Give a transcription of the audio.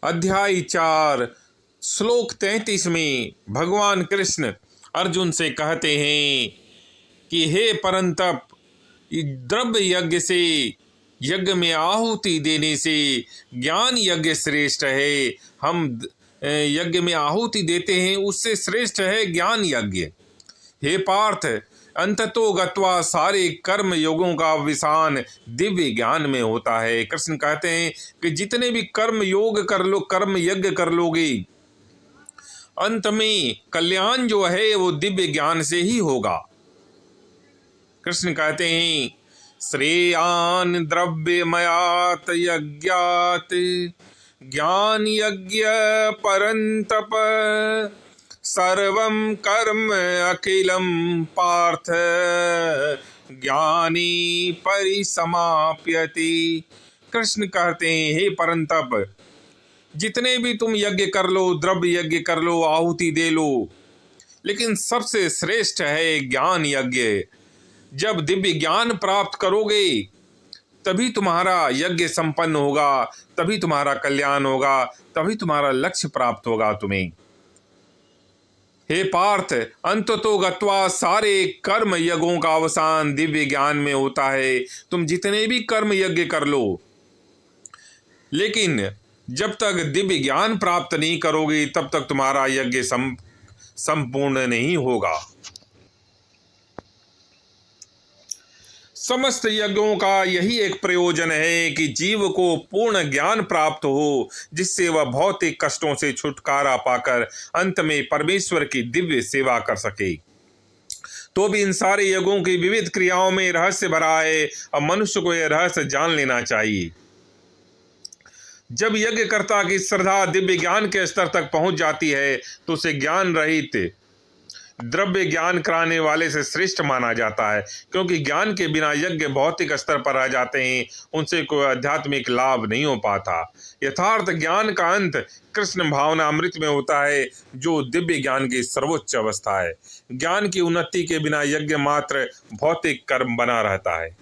अध्याय 4 श्लोक 33 में भगवान कृष्ण अर्जुन से कहते हैं कि हे परंतप, द्रव्य यज्ञ से, यज्ञ में आहुति देने से ज्ञान यज्ञ श्रेष्ठ है। हम यज्ञ में आहुति देते हैं, उससे श्रेष्ठ है ज्ञान यज्ञ। हे पार्थ, अंततो गत्वा सारे कर्म योगों का अवसान दिव्य ज्ञान में होता है। कृष्ण कहते हैं कि जितने भी कर्म योग कर लो, कर्म यज्ञ कर लोगे, अंत में कल्याण जो है वो दिव्य ज्ञान से ही होगा। कृष्ण कहते हैं श्रेयान द्रव्यमयात यज्ञात ज्ञान यज्ञ परंतप सर्वं कर्म अखिलम पार्थ ज्ञानी परिसमाप्यति। कृष्ण कहते हैं हे परंतप, जितने भी तुम यज्ञ कर लो, द्रव्य यज्ञ कर लो, आहुति दे लो, लेकिन सबसे श्रेष्ठ है ज्ञान यज्ञ। जब दिव्य ज्ञान प्राप्त करोगे तभी तुम्हारा यज्ञ संपन्न होगा, तभी तुम्हारा कल्याण होगा, तभी तुम्हारा लक्ष्य प्राप्त होगा तुम्हें। हे पार्थ, अंततो गत्वा सारे कर्म यज्ञों का अवसान दिव्य ज्ञान में होता है। तुम जितने भी कर्म यज्ञ कर लो, लेकिन जब तक दिव्य ज्ञान प्राप्त नहीं करोगे तब तक तुम्हारा यज्ञ संपूर्ण नहीं होगा। समस्त यज्ञों का यही एक प्रयोजन है कि जीव को पूर्ण ज्ञान प्राप्त हो, जिससे वह भौतिक कष्टों से छुटकारा पाकर अंत में परमेश्वर की दिव्य सेवा कर सके। तो भी इन सारे यज्ञों की विविध क्रियाओं में रहस्य भरा है और मनुष्य को यह रहस्य जान लेना चाहिए। जब यज्ञकर्ता की श्रद्धा दिव्य ज्ञान के स्तर तक पहुंच जाती है तो उसे ज्ञान रहित द्रव्य ज्ञान कराने वाले से श्रेष्ठ माना जाता है, क्योंकि ज्ञान के बिना यज्ञ भौतिक स्तर पर रह जाते हैं, उनसे कोई आध्यात्मिक लाभ नहीं हो पाता। यथार्थ ज्ञान का अंत कृष्ण भावना अमृत में होता है, जो दिव्य ज्ञान की सर्वोच्च अवस्था है। ज्ञान की उन्नति के बिना यज्ञ मात्र भौतिक कर्म बना रहता है।